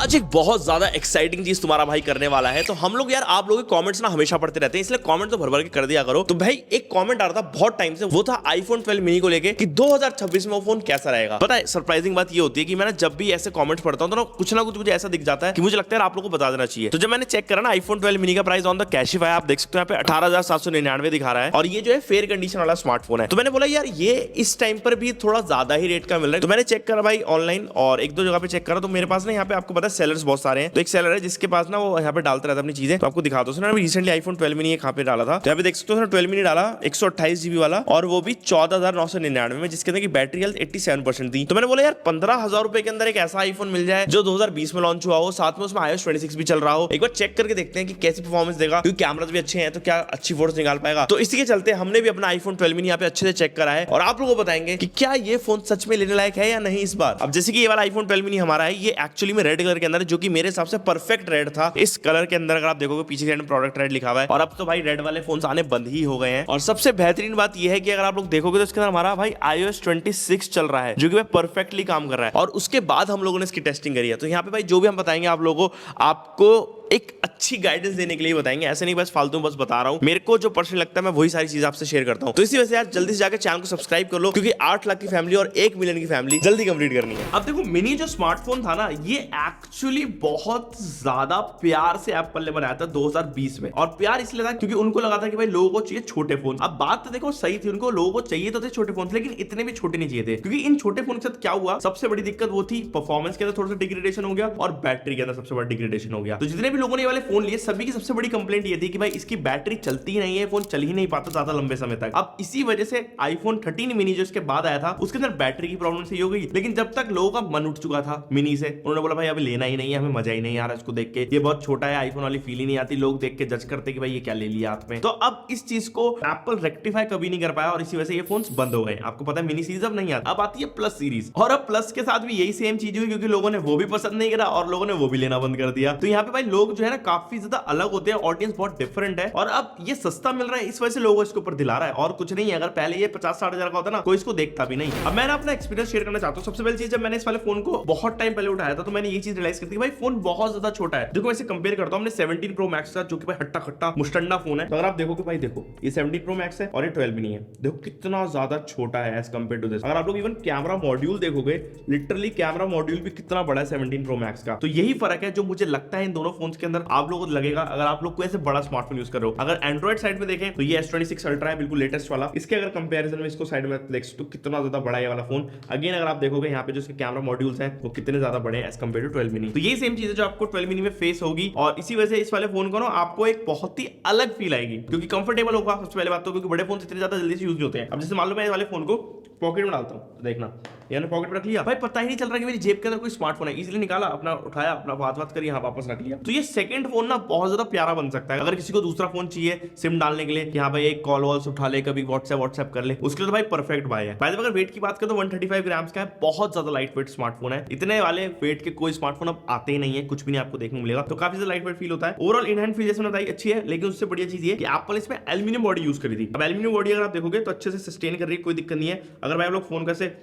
आज एक बहुत ज्यादा एक्साइटिंग चीज तुम्हारा भाई करने वाला है। तो हम लोग यार आप लोगों के कमेंट्स ना हमेशा पढ़ते रहते हैं, इसलिए कमेंट तो भर भर के कर दिया करो। तो भाई एक कमेंट आ रहा था बहुत टाइम से, वो था आईफोन 12 मिनी को लेके कि 2026 में वो फोन कैसा रहेगा। पता है सरप्राइजिंग बात ये होती है कि मैं जब भी ऐसे कमेंट्स पढ़ता हूँ तो ना कुछ मुझे ऐसा दिख जाता है कि मुझे लगता है आप लोगों को बता देना चाहिए। तो जब मैंने चेक करा ना आईफोन 12 मिनी का प्राइस ऑन द कैशिफाई आप देख सकते हो यहाँ पे 18,799 दिखा रहा है और ये जो है फेयर कंडीशन वाला स्मार्टफोन है। तो मैंने बोला यार ये इस टाइम पर भी थोड़ा ज्यादा ही रेट का मिल रहा है। तो मैंने चेक करा भाई ऑनलाइन और एक दो जगह पे चेक करा, तो मेरे पास ना यहाँ पे आपको पता है सेलर्स बहुत सारे हैं। तो एक सेलर है जिसके पास ना वो यहाँ पे डालता रहता है अपनी चीजें, तो आपको दिखा दो। उसने रिसेंटली आईफोन 12 मिनी यहाँ पे डाला था, तो यहाँ पे देख सकते हो 12 मिनी डाला 128 GB वाला और वो भी 14,999 में, जिसके अंदर की बैटरी हेल्थ 87% थी। तो मैंने बोला यार 15,000 रुपए के अंदर एक ऐसा आईफोन मिल जाए जो 2020 में लॉन्च हुआ हो, साथ में उसमें iOS 26 भी चल रहा हो, एक बार चेक करके देखते हैं कि कैसी परफॉर्मेंस देगा, क्योंकि कैमरास भी अच्छे हैं तो क्या अच्छी फोटोस निकाल पाएगा। तो इसी के चलते हमने भी अपना आईफोन 12 मिनी यहाँ पे अच्छे से चेक करा है और आप लोगों को बताएंगे कि क्या ये फोन सच में लेने लायक है या नहीं इस बार। अब जैसे कि ये वाला आईफोन 12 मिनी हमारा है, ये एक्चुअली में रेड कलर के अंदर है, जो कि मेरे हिसाब से परफेक्ट रेड था। इस कलर के अंदर अगर आप देखोगे पीछे साइड में प्रोडक्ट रेड लिखा हुआ है और अब तो भाई रेड वाले फोन आने बंद ही हो गए हैं। और सबसे बेहतरीन बात यह है कि अगर आप लोग देखोगे तो इसके अंदर हमारा भाई iOS 26 चल रहा है, जो कि भाई परफेक्टली काम कर रहा है। और उसके बाद हम लोगों ने इसकी टेस्टिंग करी है। तो यहाँ पे भाई जो भी हम बताएंगे आप लोगों को, आपको एक अच्छी गाइडेंस देने के लिए बताएंगे, ऐसे नहीं बस फालतू बस बता रहा हूं। मेरे को जो पर्सनल लगता है मैं वही सारी चीज आपसे शेयर करता हूं। तो इसी वजह से यार जल्दी से जाकर चैनल को सब्सक्राइब कर लो, क्योंकि 8 लाख की फैमिली और 1 मिलियन की फैमिली जल्दी कंप्लीट करनी है। अब देखो मिनी जो स्मार्टफोन था ना, ये एक्चुअली बहुत ज्यादा प्यार से एप्पल ने बनाया था 2020 में। और प्यार इसलिए था क्योंकि उनको लगा था कि भाई लोगों को चाहिए छोटे फोन। अब बात तो देखो सही थी, उनको लोगों को चाहिए तो थे छोटे फोन, लेकिन इतने भी छोटे नहीं चाहिए थे। क्योंकि इन छोटे फोन के साथ क्या हुआ, सबसे बड़ी दिक्कत वो थी परफॉर्मेंस के अंदर थोड़ा सा डिग्रेडेशन हो गया और बैटरी के अंदर सबसे बड़ा डिग्रेडेशन हो गया। तो जितने भी लोगों ने ये वाले फोन लिए सभी की सबसे बड़ी कंप्लेंट ये थी कि भाई इसकी बैटरी चलती ही नहीं है, फोन चल ही नहीं पाता ज्यादा लंबे समय तक। अब इसी वजह से आईफोन 13 मिनी जो इसके बाद आया था उसके अंदर बैटरी की प्रॉब्लम सही हो गई। लेकिन जब तक लोगों का मन उठ चुका था मिनी से, उन्होंने बोला भाई अभी लेना ही नहीं है, हमें मजा ही नहीं आ रहा इसको देख के, ये बहुत छोटा है, आईफोन वाली फील ही नहीं आती, लोग देख के जज करते कि भाई ये क्या ले लिया हाथ में। तो अब इस चीज को एप्पल रेक्टिफाई कभी नहीं कर पाया और इसी वजह से ये फोन बंद हो गए। आपको पता है मिनी सीरीज अब नहीं आती, अब आती है प्लस सीरीज। और अब प्लस के साथ भी यही सेम चीज हुई, क्योंकि लोगों ने वो भी पसंद नहीं करा और लोगों ने वो भी लेना बंद कर दिया। तो यहाँ पे भाई लोग जो है ना काफी ज्यादा अलग होते हैं, ऑडियंस बहुत डिफरेंट है और अब ये सस्ता मिल रहा है इस वजह से लोगों इसके ऊपर दिला रहा है और कुछ नहीं है। अगर पहले ये 50-60 हजार का होता ना, कोई इसको देखता भी नहीं। अब मैं अपना एक्सपीरियंस शेयर करना चाहता हूं। सबसे पहली चीज, जब मैंने इस वाले फोन को बहुत टाइम पहले उठाया था तो मैंने ये चीज रियलाइज की थी भाई फोन बहुत ज्यादा छोटा है। देखो मैं इसे कंपेयर करता हूं अपने 17 प्रो मैक्स का, जो कि भाई हट्टा खट्टा मुस्टंडा फोन है। तो अगर आप देखोगे भाई, देखो ये 17 प्रो मैक्स है और ये 12 मिनी है, देखो कितना ज्यादा छोटा है एज कंपेयर टू दिस। अगर आप लोग इवन कैमरा मॉड्यूल देखोगे, लिटरली कैमरा मॉड्यूल भी कितना बड़ा है 17 प्रो मैक्स का। तो यही फर्क है जो मुझे लगता है इन दोनों फोन्स के अंदर आप लोगों को लगेगा अगर आप लोग को ऐसे बड़ा स्मार्टफोन यूज कर रहे हो। अगर एंड्रॉइड साइड में देखें तो ये S26 अल्ट्रा है, बिल्कुल लेटेस्ट वाला। इसके अगर कंपैरिजन में इसको साइड में देख सकते हो कितना ज्यादा बड़ा है ये वाला फोन। अगेन अगर आप देखोगे यहाँ पे जो इसके कैमरा मॉड्यूल्स हैं वो कितने ज्यादा बड़े हैं एज कंपेयर टू 12 मिनी। तो ये सेम चीज है जो आपको 12 मिनी में फेस होगी और इसी वजह से इस वाले फोन को ना आपको एक बहुत ही अलग फील आएगी, क्योंकि कंफर्टेबल होगा सबसे पहले बात तो, क्योंकि बड़े फोन इतने ज्यादा जल्दी से यूज नहीं होते हैं। अब जैसे मान लो मैं इस वाले फोन को पॉकेट में डालता हूं तो देखना यानी पॉकेट में रख लिया, भाई पता ही नहीं चल रहा कि मेरी जेब के अंदर कोई स्मार्टफोन है, इजीली निकाला, अपना उठाया, अपना बात करी, यहाँ वापस रख लिया। तो ये सेकंड फोन ना बहुत ज्यादा प्यारा बन सकता है। अगर किसी को दूसरा फोन चाहिए सिम डालने के लिए कि हाँ भाई एक कॉल वॉल्स उठा ले, कभी व्हाट्सएप कर ले, उसके लिए तो भाई परफेक्ट भाई है। भाई अगर वेट की बात करें तो 135 ग्राम्स का है, बहुत ज्यादा लाइट वेट स्मार्टफोन है। इतने वाले वेट के कोई स्मार्टफोन अब आते ही नहीं है, कुछ भी नहीं आपको देखने को मिलेगा। तो काफी ज्यादा लाइट वेट फील होता है। ओवरऑल इन हैंड फील जैसे बताई अच्छी है, लेकिन उससे बढ़िया चीज ये कि एप्पल इसमें एल्यूमिनियम बॉडी यूज करी थी। अब एल्यूमिनियम बॉडी अगर आप देखोगे तो अच्छे से सस्टेन कर रही है, कोई दिक्कत नहीं है। अगर भाई आप लोग फोन कैसे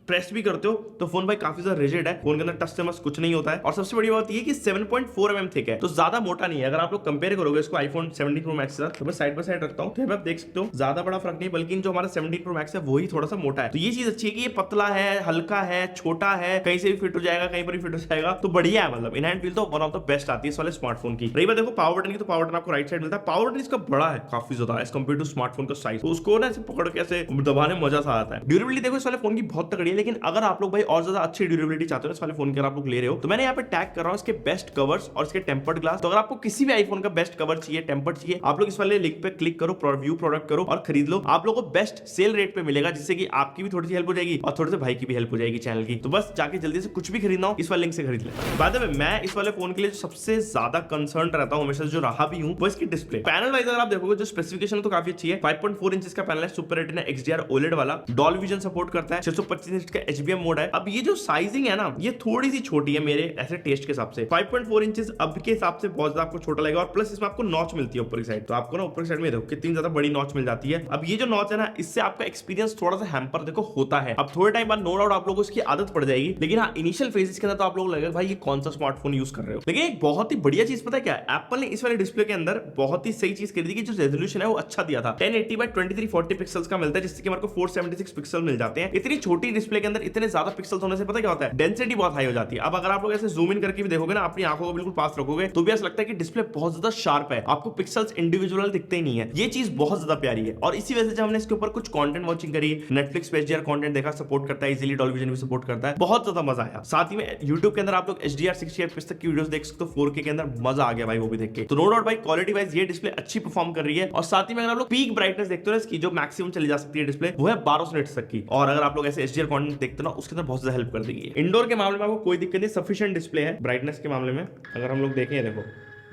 प्रेस भी करते हो तो फोन भाई काफी ज्यादा रिजिड है, फोन के अंदर टच से मस कुछ नहीं होता है। और सबसे बड़ी बात ये कि 7.4 mm थिक है, तो ज्यादा मोटा नहीं है। अगर आप लोग कंपेयर करोगे इसको आईफोन 17 प्रो मैक्स से, तो मैं साइड बाय साइड रखता हूं तो आप देख सकते हो ज्यादा बड़ा फर्क नहीं, बल्कि जो हमारा 17 प्रो मैक्स है वही थोड़ा सा मोटा है। तो ये चीज अच्छी है कि ये पतला है, हल्का है, छोटा है, कहीं से भी फिट हो जाएगा, कहीं पर भी फिट हो जाएगा, तो बढ़िया है। मतलब इन हैंड फील तो वन ऑफ द बेस्ट आती है इस वाले स्मार्टफोन की। रही बात देखो पावर बटन की, तो पावर बटन आपको राइट साइड मिलता है। पावर बटन इसका बड़ा है काफी ज्यादा एज कंपेयर टू स्मार्टफोन का साइज, तो उसको ना ऐसे पकड़ के ऐसे दबाने मजा सा आता है। ड्यूरेबिलिटी देखो इस वाले फोन की बहुत तगड़ी है, लेकिन अगर आप लोग भाई और ज्यादा अच्छी ड्यूरेबिलिटी चाहते हो इस वाले फोन के, अगर आप लोग ले रहे हो, तो मैंने यहाँ पे टैग कर रहा हूँ इसके बेस्ट कवर्स और इसके टेम्पर्ड ग्लास। तो अगर आपको किसी भी आईफोन का बेस्ट कवर चाहिए, टेम्पर्ड चाहिए, आप लोग इस वाले लिंक पे क्लिक करो, व्यू प्रोडक्ट करो और खरीद लो। आप लोगों को बेस्ट सेल रेट पे मिलेगा, जिससे कि आपकी भी थोड़ी सी हेल्प हो जाएगी और थोड़े से भाई की भी हेल्प हो जाएगी चैनल की। तो बस जाके जल्दी से कुछ भी खरीदना हो इस वाले लिंक से खरीद ले। बाद में मैं इस वाले फोन के लिए सबसे ज्यादा कंसर्न रहता हूँ, हमेशा जो रहा भी हूँ, वो इसकी डिस्प्ले। पैनल वाइज अगर आप देखोगे जो स्पेसिफिकेशन तो काफी अच्छी है। 5.4 इंच का पैनल है, सुपर रेटिना XDR OLED वाला, डॉल्बी विजन सपोर्ट करता है, 625 इंच इसका HBM मोड है। अब ये जो साइजिंग है ना, ये थोड़ी सी छोटी है मेरे ऐसे टेस्ट के हिसाब से। 5.4 इंचेस अब के हिसाब से बहुत ज्यादा आपको छोटा लगेगा, और प्लस इसमें आपको नॉच मिलती है ऊपर की साइड। तो आपको ना ऊपर की साइड में देखो कितनी ज्यादा बड़ी नॉच मिल जाती है। अब ये जो नॉच है ना, इससे आपका एक्सपीरियंस थोड़ा सा हैम्पर देखो होता है। अब थोड़े टाइम बाद नो डाउट आप लोगों को इसकी आदत पड़ जाएगी, लेकिन हाँ इनिशियल फेजेस के अंदर तो आप लोगों को लगेगा भाई ये कौन सा स्मार्टफोन यूज कर रहे हो। लेकिन एक बहुत ही बढ़िया चीज पता है क्या, एप्पल ने इस वाले डिस्प्ले के अंदर बहुत ही सही चीज करी थी कि जो रेजोल्यूशन है वो अच्छा दिया था। 1080 by 2340 पिक्सल्स का मिलता है, जिससे कि हमारे को 476 पिक्सल मिल जाते हैं। इतनी छोटी डिस्प्ले के अंदर इतने ज्यादा पिक्सल्स होने से पता क्या होता है, डेंसिटी बहुत हाई हो जाती है। अब अगर आप लोग ऐसे जूम इन करके भी देखोगे ना, अपनी आंखों को बिल्कुल पास रखोगे तो भी ऐसा लगता है कि डिस्प्ले बहुत ज्यादा शार्प है, आपको पिक्सल्स इंडिविजुअल दिखते ही नहीं है। ये चीज बहुत ज्यादा प्यारी है, और इसी वजह से जब हमने इसके ऊपर कुछ कंटेंट वॉचिंग करी, नेटफ्लिक्स पे HDR कंटेंट देखा, सपोर्ट करता है इजीली, डॉल्बी विजन भी सपोर्ट करता है, बहुत ज्यादा मजा आया। साथ ही में YouTube के अंदर आप लोग HDR 60 FPS तक की वीडियोस देख सकते हो, 4K के अंदर मजा आ गया भाई वो भी देख के। तो नो डाउट भाई क्वालिटी वाइज ये डिस्प्ले अच्छी परफॉर्म कर रही है। और साथ ही में अगर आप लोग पीक ब्राइटनेस देखते हो इसकी, जो मैक्सिमम चली जा सकती है डिस्प्ले, वो है 1200 निट्स तक की। और अगर आप लोग ऐसे HDR कंटेंट देखते हो ना, उसके अंदर बहुत ज्यादा हेल्प कर देगी। इंडोर के मामले में आपको कोई दिक्कत नहीं, सफिशिएंट डिस्प्ले है ब्राइटनेस के मामले में। अगर हम लोग देखें, देखो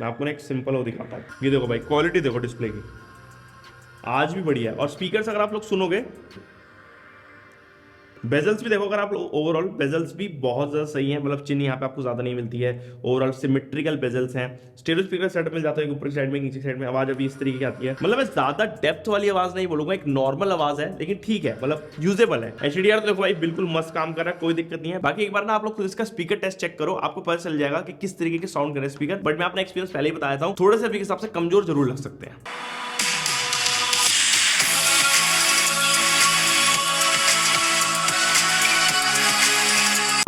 मैं आपको एक सिंपल वो दिखाता हूँ, ये देखो भाई क्वालिटी देखो डिस्प्ले की, आज भी बढ़िया है। और स्पीकर्स अगर आप लोग सुनोगे, बेजल्स भी देखो अगर आप लोग, ओवरऑल बेजल्स भी बहुत ज्यादा सही है, मतलब चिन्ह यहाँ पे आपको ज्यादा नहीं मिलती है। ओवरऑल सिमेट्रिकल बेजल्स हैं। स्टेरियो स्पीकर सेटअप मिल जाता है, ऊपर की साइड में नीचे की साइड में। आवाज अभी इस तरीके की आती है, मतलब मैं ज्यादा डेप्थ वाली आवाज नहीं बोलूंगा, एक नॉर्मल आवाज है, लेकिन ठीक है, मतलब यूजेबल है। HDR तो देखो भाई बिल्कुल मस्त काम कर रहा है, कोई दिक्कत नहीं है। बाकी एक बार ना आप लोग खुद इसका स्पीकर टेस्ट चेक करो, आपको पता चल जाएगा कि किस तरीके के साउंड कर रहे हैं स्पीकर। बट मैं अपना एक्सपीरियंस पहले ही बताया था, थोड़े से अभी के हिसाब से कमजोर जरूर लग सकते हैं।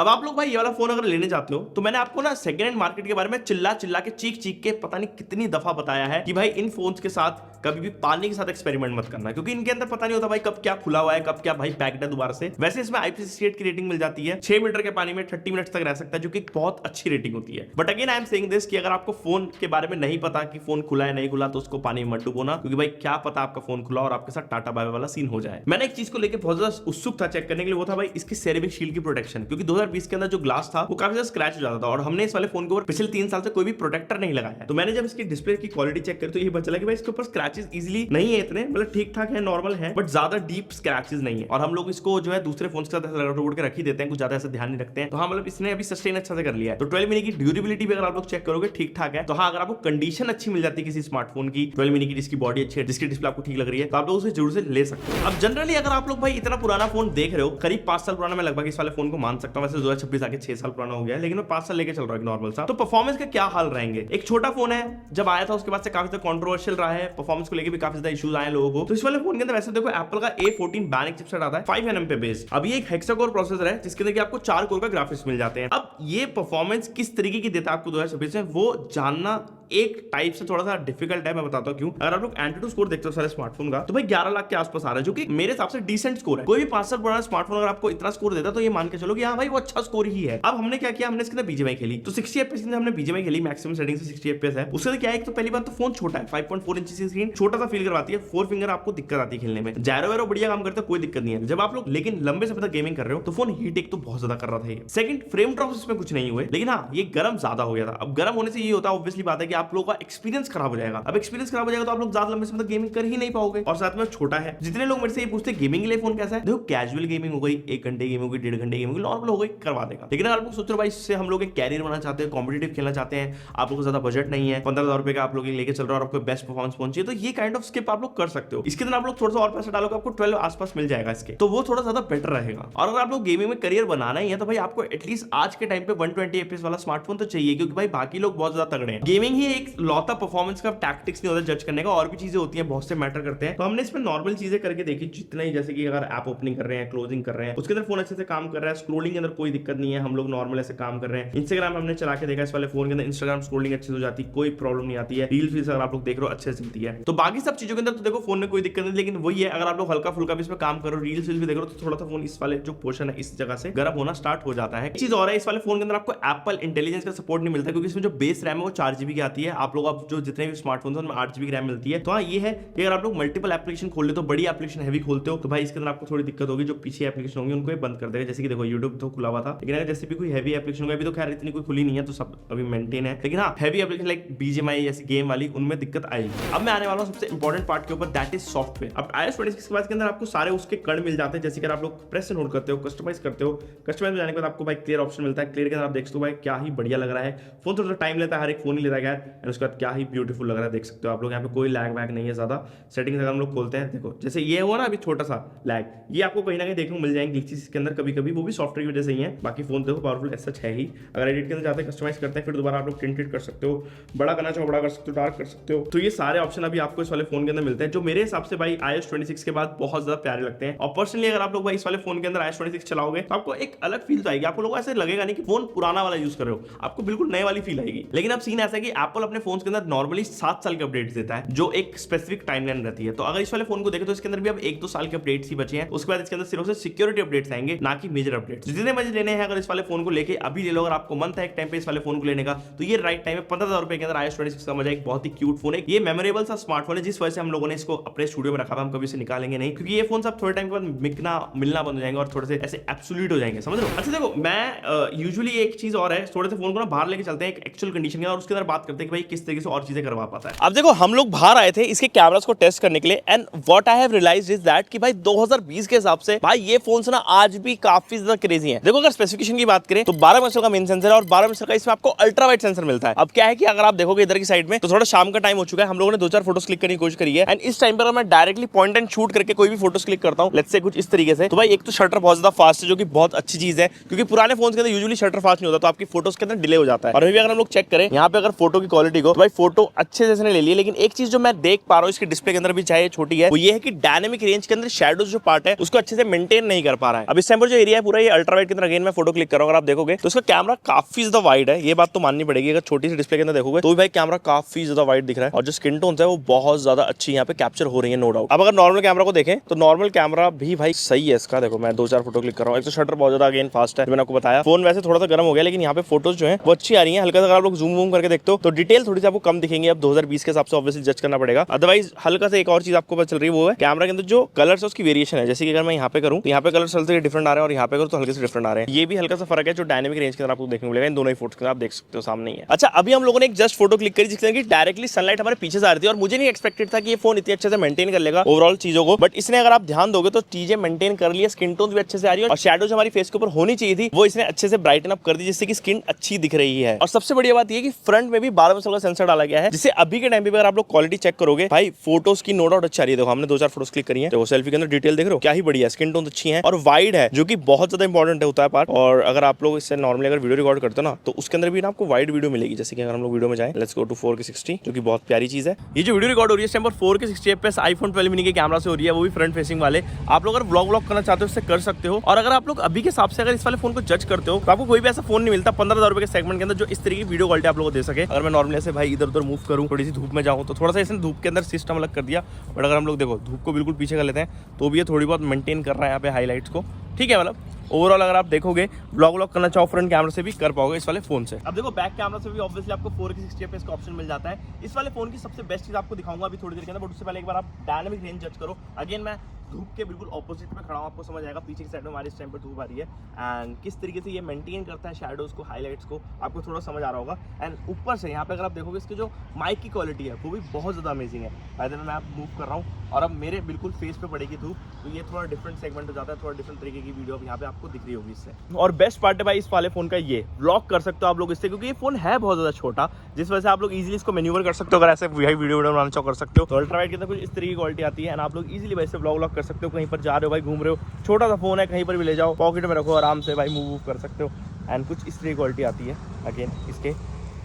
अब आप लोग भाई ये वाला फोन अगर लेने जाते हो, तो मैंने आपको ना सेकंड हैंड मार्केट के बारे में चिल्ला चिल्ला के चीख चीख के पता नहीं कितनी दफा बताया है कि भाई इन फोन्स के साथ कभी भी पानी के साथ एक्सपेरिमेंट मत करना, क्योंकि इनके अंदर पता नहीं होता भाई कब क्या खुला हुआ है, कब क्या भाई पैक्ड है दोबारा से। वैसे इसमें IP68 की रेटिंग मिल जाती है, 6 मीटर के पानी में 30 मिनट तक रह सकता है, जो कि बहुत अच्छी रेटिंग होती है। But again I am saying this कि अगर आपको फोन के बारे में नहीं पता कि फोन खुला है नहीं खुला, तो उसको पानी में मत डुबोना, क्योंकि भाई क्या पता आपका फोन खुला और आपके साथ टाटा बाय बाय वाला सीन हो जाए। मैंने एक चीज को लेकर बहुत ज्यादा उत्सुक था चेक करने के लिए, वो था भाई इसकी सेरेमिक शील्ड की प्रोटेक्शन, क्योंकि 2020 के अंदर जो ग्लास था वो काफी ज्यादा स्क्रैच हो जाता था, और हमने इस वाले फोन के ऊपर पिछले 3 साल से कोई भी प्रोटेक्टर नहीं लगाया। तो मैंने जब इसकी डिस्प्ले की क्वालिटी चेक करी, तो ये पता चला कि भाई इसके ऊपर स्क्रैचेस इजीली नहीं है इतने, मतलब ठीक ठाक है, नॉर्मल है, बट ज्यादा डीप स्क्रैचेस नहीं है। और हम लोग इसको जो है दूसरे फोन के साथ रगड़ के रख ही देते हैं, कुछ ज्यादा ऐसा ध्यान नहीं रखते हैं। तो हाँ, मतलब इसने अभी सस्टेन अच्छा से कर लिया है। तो 12 मिनी की ड्यूरेबिलिटी भी अगर आप लोग चेक करोगे ठीक ठाक है। तो हाँ, अगर आपको कंडीशन अच्छी मिल जाती है किसी स्मार्टफोन की 12 मिनी की, जिसकी बॉडी अच्छी है, जिसकी डिस्प्ले आपको ठीक लग रही है, तो आप लोग उसे जरूर से ले सकते हैं। अब जनरली अगर आप लोग भाई इतना पुराना फोन देख रहे हो, करीब 5 साल पुराना, मैं लगभग इस वाले फोन को मान सकता हूँ। वैसे 2026 आके 6 साल पुराना हो गया है, लेकिन मैं 5 साल लेके चल रहा हूँ नॉर्मल सा। तो परफॉर्मेंस के क्या हाल रहेंगे। एक छोटा फोन है, जब आया था उसके बाद से काफी ज्यादा कंट्रोवर्शियल रहा है, परफॉर्मेंस को लेकर भी काफी ज्यादा इश्यूज आए लोगों को। तो इस वाले फोन के अंदर वैसे देखो एप्पल का A14 Bionic चिपसेट आता है 5 nm पे बेस। अब ये एक हेक्सा-कोर प्रोसेसर है, जिसके अंदर आपको 4 कोर का ग्राफिक्स मिल जाते हैं। अब ये परफॉर्मेंस किस तरीके की देता है आपको 2026 में, वो जानना एक टाइप से थोड़ा सा डिफिकल्ट है। मैं बताता हूं क्यों। अगर आप लोग एंट्री स्कोर देखते हो सारे स्मार्टफोन का, तो भाई 11 लाख के आसपास आ रहा है, जो कि मेरे हिसाब से डिसेंट स्कोर है। कोई भी 5 साल पुराना स्मार्टफोन अगर आपको इतना स्कोर देता, तो ये मान के चलो कि हाँ भाई वो अच्छा स्कोर ही है। अब हमने क्या किया, हमने इसके अंदर BGMI खेली, तो 60 FPS के अंदर हमने BGMI खेली, मैक्सिमम सेटिंग से 60 FPS है। उससे क्या है, एक तो पहली बात तो फोन छोटा है, 5.4 इंच की स्क्रीन छोटा सा फील करवाती है, 4 फिंगर आपको दिक्कत आती है खेलने में। जायरो वैरो बढ़िया काम करता है, कोई दिक्कत नहीं है जब आप लोग लेकिन लंबे समय तक गेमिंग कर रहे हो, तो फोन हीट एक तो बहुत ज्यादा कर रहा था। ये सेकंड, फ्रेम ड्रॉप इसमें कुछ नहीं हुए, लेकिन हाँ ये गर्म ज्यादा हो गया था। अब गर्म होने से ये होता है ऑब्वियसली बात है कि आप लोगों का एक्सपीरियंस खराब हो जाएगा। अब एक्सपीरियंस खराब हो जाएगा तो आप लोग ज्यादा लंबे समय तक गेमिंग कर ही नहीं पाओगे, और साथ में छोटा है। जितने लोग मेरे से ये पूछते हैं गेमिंग के लिए फोन कैसा है, देखो कैजुअल गेमिंग हो गई, 1 घंटे गेमिंग हो गई, 1.5 घंटे गेमिंग नॉर्मल हो गई, करवा देगा। लेकिन अगर आप लोग सोच रहे हो भाई इससे हम लोग एक कैरियर बनाना चाहते हैं, कॉम्पिटिटिव खेलना चाहते हैं, आप लोग को ज्यादा बजट नहीं है, 15,000 रुपए का आप लोग लेके चल रहे हो और आपको बेस्ट परफॉर्मेंस पहुंची है, तो ये काइंड ऑफ स्किप आप लोग कर सकते हो। इसके दिन आप लोग थोड़ा सा और पैसा डालोगे, आपको 12 आसपास मिल जाएगा इसके, तो वो थोड़ा ज्यादा बेटर रहेगा। और अगर आप लोग गेमिंग में करियर बनाना ही है, तो भाई आपको एटलीस्ट आज के टाइम पे 120 FPS वाला स्मार्टफोन तो चाहिए, क्योंकि भाई बाकी लोग बहुत ज्यादा तगड़े हैं। गेमिंग ही एक लौता परफॉर्मेंस का टैक्टिक्स नहीं होता जज करने का, और भी चीजें होती हैं, बहुत से मैटर करते हैं। तो हमने इसमें नॉर्मल चीजें करके देखी जितना ही, जैसे कि अगर ऐप ओपनिंग कर रहे हैं, क्लोजिंग कर रहे हैं, उसके अंदर फोन अच्छे से काम कर रहा है, स्क्रोलिंग के अंदर कोई दिक्कत नहीं है, हम लोग नॉर्मल ऐसे काम कर रहे हैं। इंस्टाग्राम हमने चला के देखा, इस वाले फोन के अंदर इंस्टाग्राम स्क्रोलिंग अच्छे से हो जाती है, कोई प्रॉब्लम नहीं आती है। रील्स भी अगर आप लोग देख रहे हो अच्छे से चलती है। तो बाकी सब चीजों के अंदर तो देखो फोन में कोई दिक्कत नहीं, लेकिन वही है अगर आप लोग हल्का फुल्का भी इसमें काम करो, रील्स भी देख रहे हो, तो थोड़ा सा फोन इस वाले जो पोर्शन है इस जगह से गर्म होना स्टार्ट हो जाता है। चीज और है, इस वाले फोन के अंदर आपको एप्पल इंटेलिजेंस का सपोर्ट नहीं मिलता, क्योंकि इसमें जो बेस रैम है वो 4 GB की आती आती है। आप लोग अब जो जितने भी स्मार्टफोन उनमें 8 GB की रैम मिलती है। तो हाँ ये है कि अगर आप लोग मल्टीपल एप्लीकेशन खोल लेते हो, बड़ी एप्लीकेशन हैवी खोलते हो, तो भाई इसके अंदर आपको थोड़ी दिक्कत होगी। जो पीछे एप्लीकेशन होंगी उनको बंद कर देगा। जैसे कि देखो यूट्यूब तो खुला हुआ था, लेकिन अगर जैसे भी कोई हैवी एप्लीकेशन होगी, अभी तो खैर इतनी कोई खुली नहीं है तो सब अभी मेंटेन है, लेकिन हाँ हैवी एप्लीकेशन लाइक BGMI जैसी गेम वाली उनमें दिक्कत आएगी। अब मैं आने वाला हूँ सबसे इंपॉर्टेंट पार्ट के ऊपर, दैट इज सॉफ्टवेयर। अब iOS 26 के बाद के अंदर आपको सारे उसके कण मिल जाते हैं। जैसे कि आप लोग प्रेस एंड होल्ड करते हो, कस्टमाइज करते हो, कस्टमाइज में जाने के बाद आपको भाई क्लियर ऑप्शन मिलता है। क्लियर के अंदर आप देख सकते हो भाई क्या ही बढ़िया लग रहा है। फोन थोड़ा सा टाइम लेता है, हर एक फोन ही लेता है एंड उसके बाद क्या ही ब्यूटीफुल लग रहा है, देख सकते हो आप लोग। यहाँ पे कोई लैग वैग नहीं है ज्यादा। सेटिंग्स अगर हम लोग खोलते हैं, देखो जैसे ये हुआ ना अभी छोटा सा लैग, ये आपको कहीं ना कहीं देखने को मिल जाएंगे ग्लिचेस इसके अंदर कभी कभी, वो भी सॉफ्टवेयर की वजह से ही है। बाकी फोन देखो पावरफुल ऐसा है ही। अगर एडिट के अंदर जाते हैं, कस्टमाइज करते हैं, फिर दोबारा आप लोग टिंटेड कर सकते हो, बड़ा करना चाहो बड़ा कर सकते हो, डार्क कर सकते हो। तो ये सारे ऑप्शन अभी आपको इस वाले फोन के अंदर मिलते हैं, जो मेरे हिसाब से भाई iOS 26 के बाद बहुत ज्यादा प्यारे लगते हैं। और पर्सनली अगर आप लोग भाई इस वाले फोन के अंदर iOS 26 चलाओगे तो आपको एक अलग फील तो आएगी। आपको लोगों ऐसे लगेगा नहीं कि फोन पुराना वाला यूज कर रहे हो, आपको बिल्कुल नए वाली फील आएगी। लेकिन अब सीन ऐसा है कि एप्पल अपने फोन के अंदर नॉर्मली 7 साल के अपडेट्स देता है, जो एक स्पेसिफिक टाइमलाइन रहती है। तो अगर इस वाले फोन को देखें तो इसके अंदर भी अब 1-2 साल के अपडेट्स ही बचे हैं। उसके बाद इसके अंदर सिर्फ से सिक्योरिटी अपडेट्स आएंगे, ना कि मेजर अपडेट्स। जितने मजे लेने हैं अगर इस वाले फोन को लेके अभी ले लो। अगर आपको मन था एक टाइम पे इस वाले फोन को लेने का, तो ये राइट टाइम है। 15,000 रुपए के अंदर iOS 26 का मजा। एक बहुत ही क्यूट फोन है, ये मेमोरेबल सा स्मार्टफोन है, जिस वजह से हम लोगों ने इसको अपने स्टूडियो में रखा था। हम कभी इसे निकालेंगे नहीं, क्योंकि ये फोन सब थोड़े टाइम के बाद मिलना बंद हो जाएंगे और थोड़े से ऐसे एब्सोल्यूट हो जाएंगे, समझ लो। अच्छा देखो, मैं यूजुअली एक चीज और है, थोड़े से फोन को ना बाहर लेके चलते हैं एक एक्चुअल कंडीशन के, और उसके अंदर बात करते हैं कि भाई किस तरीके से और चीजें करवा पाता है। अब देखो हम लोग बाहर आए थे इसके कैमरास को टेस्ट करने के लिए, and what I have realized is that कि भाई 2020 के हिसाब से भाई ये फोन ना आज भी काफी ज्यादा क्रेजी है। देखो अगर स्पेसिफिकेशन की बात करें तो 12 मेगापिक्सल का मेन सेंसर है और 12 मेगापिक्सल का इसमें आपको अल्ट्रा वाइड सेंसर मिलता है। अब क्या है कि अगर आप देखोगे इधर की साइड में, तो थोड़ा शाम का टाइम हो चुका है, हम लोगों ने 2-4 फोटोज क्लिक करने की कोशिश करी है, एंड इस टाइम पर मैं डायरेक्टली पॉइंट एंड शूट करके कोई भी फोटोज क्लिक करता हूं, लेट्स से कुछ इस तरीके से, तो भाई एक तो शटर बहुत ज्यादा फास्ट है, जो कि बहुत अच्छी चीज है, क्योंकि पुराने फोन के अंदर यूजुअली शटर फास्ट नहीं होता, तो आपकी फोटोज के अंदर डिले हो जाता है। और अभी अगर हम लोग चेक करें यहाँ पे अगर फोटो की क्वालिटी को, तो भाई फोटो अच्छे से इसने ले ली है। लेकिन एक चीज जो मैं देख पा रहा हूँ इसके डिस्प्ले के अंदर भी, चाहे छोटी है, वो ये है कि डायनेमिक रेंज के अंदर शैडोज जो पार्ट है उसको अच्छे से मेंटेन नहीं कर पा रहा है। अब इस टाइम पर जो एरिया है पूरा ये अल्ट्रा वाइड के अंदर, अगेन मैं फोटो क्लिक कर रहा हूं, अगर आप देखोगे तो इसका कैमरा काफी ज्यादा वाइड है, ये बात तो माननी पड़ेगी। अगर छोटी सी डिस्प्ले के अंदर देखोगे तो भी भाई कैमरा काफी ज्यादा वाइड दिख रहा है, और जो स्किन टोन्स है वो बहुत ज्यादा अच्छी यहाँ पे कैप्चर हो रही है, नो डाउट। अब अगर नॉर्मल कैमरा को देखें तो नॉर्मल कैमरा भी भाई सही है इसका। देखो मैं 2-4 फोटो क्लिक कर रहा हूँ, एक तो शटर बहुत ज्यादा अगेन फास्ट है, मैंने आपको बताया। फोन वैसे थोड़ा सा गर्म हो गया, लेकिन यहाँ पे फोटोज जो है वो अच्छी आ रही है। हल्का सा अगर आप लोग जूम करके देखते हो तो डिटेल थोड़ी सी आपको कम दिखेंगे। अब 2020 के हिसाब से ऑब्वियसली जज करना पड़ेगा। अदरवाइज हल्का से एक और चीज आपको पता चल रही है, वो है कैमरा के अंदर जो कलर्स है उसकी वेरिएशन है। जैसे कि अगर मैं यहाँ पे करूँ तो यहाँ पे कलर्स हल्के डिफरेंट आ रहे हैं, और यहाँ पे करूँ तो हल्के से डिफरेंट आ रहे हैं। ये भी हल्का सा फर्क है जो डायनेमिक रेंज के अंदर आपको देखने को मिलेगा। इन दोनों ही फोटो के आप देख सकते हो सामने ही है। अच्छा अभी हम लोगों ने एक जस्ट फोटो क्लिक करी जिसके अंदर डायरेक्टली सनलाइट हमारे पीछे से आ रही थी, और मुझे नहीं एक्सपेक्टेड था कि ये फोन इतने अच्छे से मेंटेन कर लेगा ओवरऑल चीजों को, बट इसने अगर आप ध्यान दोगे तो चीजें मेंटेन कर लिया। स्किन टोन भी अच्छे से आ रही है, और शैडो जो हमारी फेस के ऊपर होनी चाहिए थी वो इसने अच्छे से ब्राइटन अप कर दी, जिससे कि स्किन अच्छी दिख रही है। और सबसे बढ़िया बात ये कि फ्रंट में भी 12 मेगापिक्सल का सेंसर डाला गया है, जिससे अभी के टाइम पे अगर आप लोग क्वालिटी चेक करोगे भाई फोटोज की नो डाउट अच्छी आ रही है। देखो हमने 2-4 फोटोज क्लिक करी है, देखो सेल्फी के अंदर डिटेल देख रहे हो क्या ही बढ़िया, स्किन टोन अच्छी है और वाइड है, जो कि बहुत ज्यादा इंपॉर्टेंट होता है पार्ट। और अगर आप लोग इससे नॉर्मली अगर वीडियो रिकॉर्ड करते हो ना, तो उसके अंदर भी ना आपको वाइड वीडियो मिलेगी। जैसे कि अगर हम लोग वीडियो में जाएं, लेट्स गो टू 4K 60, जो कि बहुत प्यारी चीज है। ये जो वीडियो रिकॉर्ड हो रही है इस टाइम पर 4K 60 FPS iPhone 12 mini के कैमरा से हो रही है, वो भी फ्रंट फेसिंग वाले। आप लोग अगर व्लॉग करना चाहते हो उससे कर सकते हो। और अगर आप लोग अभी के हिसाब से अगर इस वाले फोन को जज करते हो तो आपको कोई भी ऐसा फोन नहीं मिलता 15,000 रुपए के सेगमेंट के अंदर जो इस तरीके की वीडियो क्वालिटी आप लोगों को दे सके। अगर मैं नॉर्मली ऐसे भाई इधर उधर मूव करूँ, थोड़ी सी धूप में जाऊँ, तो थोड़ा सा इसने धूप के अंदर सिस्टम अलग कर दिया, बट अगर हम लोग देखो धूप को बिल्कुल पीछे कर लेते हैं तो भी ये थोड़ी बहुत मेंटेन कर रहा है यहाँ पे हाईलाइट्स को, ठीक है। मतलब ओवरऑल अगर आप देखोगे व्लॉग करना चाहो फ्रंट कैमरा से भी कर पाओगे इस वाले फोन से। अब देखो बैक कैमरा से भी ऑब्वियसली आपको 4K 60 FPS का ऑप्शन मिल जाता है। इस वाले फोन की सबसे बेस्ट चीज आपको दिखाऊंगा अभी थोड़ी देर के अंदर, बट उससे पहले एक बार आप डायनामिक रेंज जज करो। अगेन मैं धूप के बिल्कुल ऑपोजिट में खड़ा हूं, आपको समझ आएगा पीछे की साइड में हमारे इस टाइम पर धूप आ रही है, एंड किस तरीके से ये मेंटेन करता है शैडोज को, हाईलाइट्स को, आपको थोड़ा समझ आ रहा होगा। एंड ऊपर से यहाँ पे अगर आप देखोगे इसके जो माइक की क्वालिटी है वो भी बहुत ज्यादा अमेजिंग है। फायदे में मैं आप मूव कर रहा हूँ और अब मेरे बिल्कुल फेस पे पड़ेगी धूप, तो ये थोड़ा डिफरेंट सेगमेंट हो जाता है, थोड़ा डिफरेंट तरीके की वीडियो यहाँ पे आपको दिख रही होगी इससे। और बेस्ट पार्ट है भाई इस वाले फोन का ये व्लॉग कर सकते हो आप लोग इससे, क्योंकि ये फोन है बहुत ज्यादा छोटा, जिस वजह से आप लोग इजीली इसको मैन्यूवर कर सकते हो। अगर ऐसे वीडियो बनाना चाहो कर सकते हो। तो अल्ट्रा वाइड के अंदर कुछ इस तरीके की क्वालिटी आती है, एंड आप लोग इजीली वैसे व्लॉग कर सकते हो। कहीं पर जा रहे हो भाई, घूम रहे हो, छोटा सा फोन है, कहीं पर भी ले जाओ, पॉकेट में रखो, आराम से भाई मूव कर सकते हो। एंड कुछ इस तरीके की क्वालिटी आती है अगेन इसके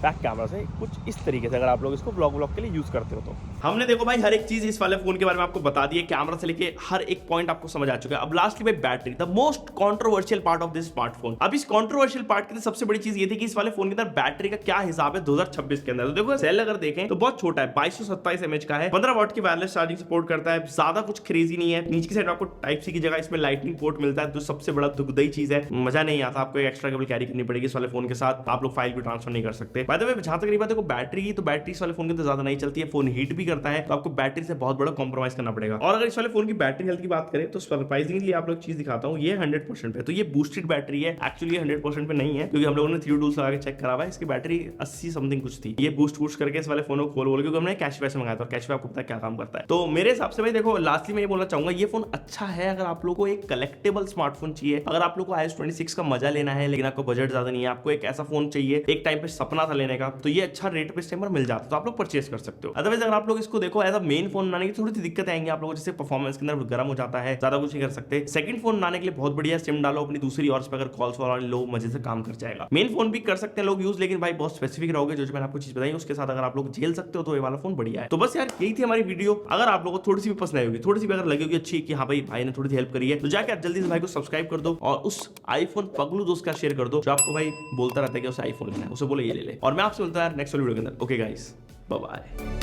बैक कैमरा से, कुछ इस तरीके से अगर आप लोग इसको व्लॉग के लिए यूज करते हो तो। हमने देखो भाई हर एक चीज इस वाले फोन के बारे में आपको बता दी है, कैमरा से लेके हर एक पॉइंट आपको समझ आ चुका है। अब लास्टली भाई battery, the most controversial part of this smartphone. अब इस कंट्रोवर्शियल पार्ट की सबसे बड़ी चीज ये थी कि इस वाले फोन के अंदर बैटरी का क्या हिसाब है 2026 के अंदर। तो देखो सेल अगर देखें तो बहुत छोटा है, 2227 mAh का है, 15 वाट की वायरलेस चार्जिंग सपोर्ट करता है, ज्यादा कुछ क्रेजी नहीं है। नीचे की साइड आपको टाइप सी की जगह इसमें लाइटनिंग पोर्ट मिलता है, तो सबसे बड़ा दुखदाई चीज है, मजा नहीं आता, आपको एक्स्ट्रा केबल कैरी करनी पड़ेगी इस वाले फोन के साथ, आप लोग फाइल भी ट्रांसफर नहीं कर सकते। बाय द वे जहां तक रही बात है बैटरी की, तो बैटरी इस वाले फोन के अंदर ज्यादा नहीं चलती है, फोन हीट भी करता है, तो आपको बैटरी से बहुत बड़ा कॉम्प्रोमाइज करना पड़ेगा। और अगर इस वाले फोन की बैटरी हेल्थ की बात करें तो सरप्राइजिंगली आप लोग चीज दिखाता हूं, ये 100% पे, तो ये बूस्टेड बैटरी है, एक्चुअली 100% पे नहीं है, क्योंकि हम लोगों ने 3 टूल्स लगा के चेक करा हुआ है, इसकी बैटरी 80 समथिंग कुछ थी। ये बूस्ट करके इस वाले फोन को खोल क्योंकि हमने कैशबैक से मंगाया था, कैशबैक आपको पता है क्या काम करता है। तो मेरे हिसाब से भाई देखो लास्टली मैं ये बोलना चाहूंगा, ये फोन अच्छा है अगर आप लोगों को एक कलेक्टेबल स्मार्टफोन चाहिए, अगर आप लोग को iOS 26 का मजा लेना है लेकिन आपको बजट ज्यादा नहीं है, आपको एक ऐसा फोन चाहिए, एक टाइम पे सपना था लेने का, तो ये अच्छा रेट पे इस टाइम पर मिल जाता है, तो आप लोग परचेस कर सकते हो। अदरवाइज अगर आप लोग इसको देखो एज अ मेन फोन बनाने की थोड़ी सी दिक्कत आएंगी आप लोगों, जैसे परफॉर्मेंस के अंदर गर्म हो जाता है, ज्यादा कुछ नहीं कर सकते। सेकंड फोन बनाने के लिए बहुत बढ़िया, सिम डालो अपनी दूसरी और पे, अगर कॉल्स वाला लो मजे से काम कर जाएगा। मेन फोन भी कर सकते हैं लोग यूज, लेकिन भाई बहुत स्पेसिफिक रहोगे, जो मैंने आपको चीज बताई उसके साथ अगर आप लोग झेल सकते हो तो ये वाला फोन बढ़िया है। तो बस यार यही थी हमारी वीडियो, अगर आप लोगों को थोड़ी सी भी पसंद आई होगी, थोड़ी सी भी अगर लगी होगी अच्छी कि हाँ भाई ने थोड़ी सी हेल्प करी है, तो जाके आप जल्दी से भाई को सब्सक्राइब कर दो और उस आईफोन पगलू दोस्त का शेयर कर दो जो आपको भाई बोलता रहता है कि उसे आईफोन लेना है, उसे बोले ये ले ले। और मैं आपसे बोलता है नेक्स्ट वीडियो के अंदर। Okay guys, bye bye.